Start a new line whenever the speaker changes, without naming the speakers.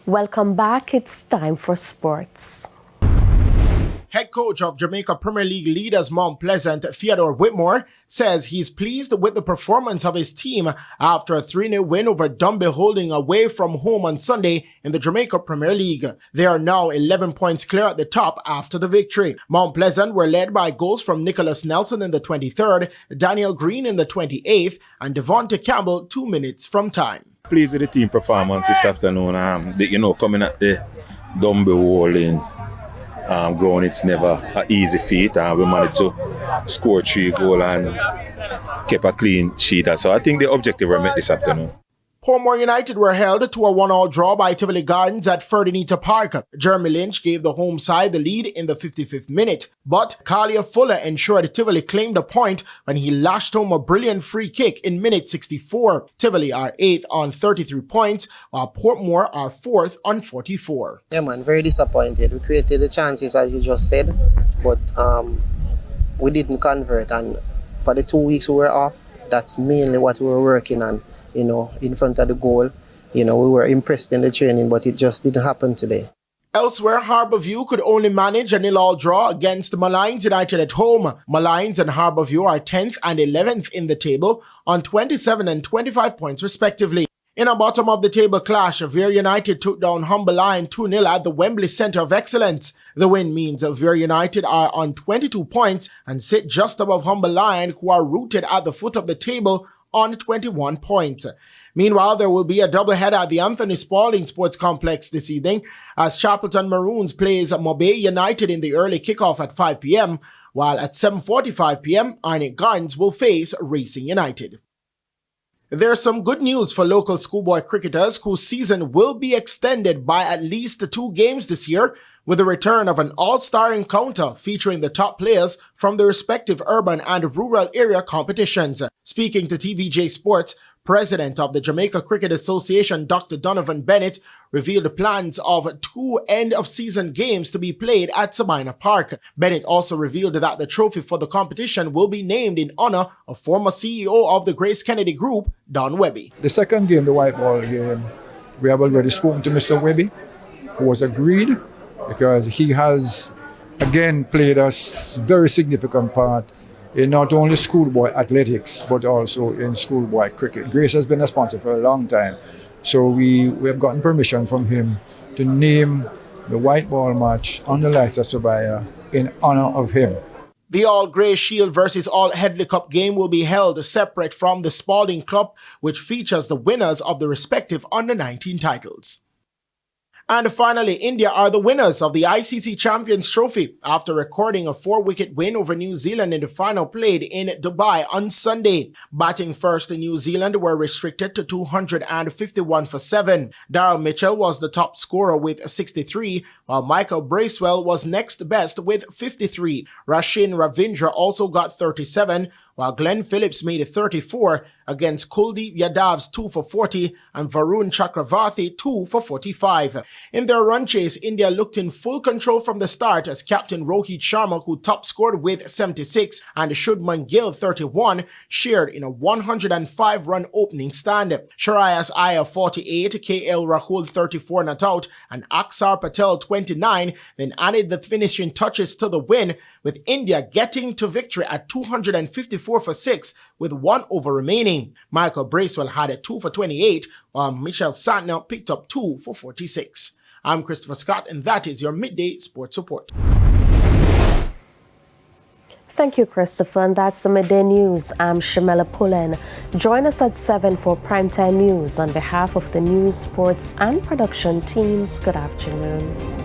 Welcome back. It's time for sports.
Head coach of Jamaica Premier League leaders Mount Pleasant, Theodore Whitmore, says he's pleased with the performance of his team after a 3-0 win over Dunby Holding away from home on Sunday in the Jamaica Premier League. They are now 11 points clear at the top after the victory. Mount Pleasant were led by goals from Nicholas Nelson in the 23rd, Daniel Green in the 28th, and Devonta Campbell 2 minutes from time.
Pleased with the team performance this afternoon. Coming at the Dunby Holding ground, it's never an easy feat. We managed to score 3 goals and keep a clean sheet. So I think the objective were met this afternoon.
Portmore United were held to a 1-1 draw by Tivoli Gardens at Ferdinand Park. Jeremy Lynch gave the home side the lead in the 55th minute, but Kalia Fuller ensured Tivoli claimed a point when he lashed home a brilliant free kick in minute 64. Tivoli are 8th on 33 points, while Portmore are 4th on 44.
Yeah, man, very disappointed. We created the chances, as you just said, but we didn't convert. And for the 2 weeks we were off, that's mainly what we were working on. In front of the goal. We were impressed in the training, but it just didn't happen today.
Elsewhere, Harbourview could only manage a 0-0 draw against Malines United at home. Malines and Harbourview are 10th and 11th in the table on 27 and 25 points respectively. In a bottom of the table clash, Vere United took down Humber Lion 2-0 at the Wembley Centre of Excellence. The win means Vere United are on 22 points and sit just above Humber Lion, who are rooted at the foot of the table on 21 points. Meanwhile, there will be a doubleheader at the Anthony Spalding Sports Complex this evening as Chapelton Maroons plays Mobay United in the early kickoff at 5 p.m, while at 7:45 p.m, Arnett Gardens will face Racing United. There's some good news for local schoolboy cricketers whose season will be extended by at least 2 games this year, with the return of an all-star encounter featuring the top players from the respective urban and rural area competitions. Speaking to TVJ Sports, President of the Jamaica Cricket Association, Dr. Donovan Bennett, revealed the plans of 2 end-of-season games to be played at Sabina Park. Bennett also revealed that the trophy for the competition will be named in honor of former CEO of the Grace Kennedy Group, Don Webby.
The second game, the white ball game, we have already spoken to Mr. Webby, who was agreed, because he has, again, played a very significant part in not only schoolboy athletics, but also in schoolboy cricket. Grace has been a sponsor for a long time. So we have gotten permission from him to name the white ball match on the lights of Sabaya in honor of him.
The All Grey Shield versus All Headley Cup game will be held separate from the Spalding Club, which features the winners of the respective under-19 titles. And finally, India are the winners of the ICC Champions Trophy after recording a 4-wicket win over New Zealand in the final played in Dubai on Sunday. Batting first, New Zealand were restricted to 251 for 7. Daryl Mitchell was the top scorer with 63, while Michael Bracewell was next best with 53. Rashin Ravindra also got 37, while Glenn Phillips made 34 against Kuldeep Yadav's 2 for 40 and Varun Chakravarthi 2 for 45. In their run chase, India looked in full control from the start as captain Rohit Sharma, who top scored with 76, and Shubman Gill 31, shared in a 105-run opening stand. Shreyas Iyer 48, KL Rahul 34 not out, and Aksar Patel 29 then added the finishing touches to the win, with India getting to victory at 254 for 6 with 1 over remaining. Michael Bracewell had a 2 for 28, while Michelle Santner picked up 2 for 46. I'm Christopher Scott, and that is your Midday Sports Report.
Thank you, Christopher, and that's the Midday News. I'm Shamela Pullen. Join us at 7 for Primetime News. On behalf of the news, sports, and production teams, good afternoon.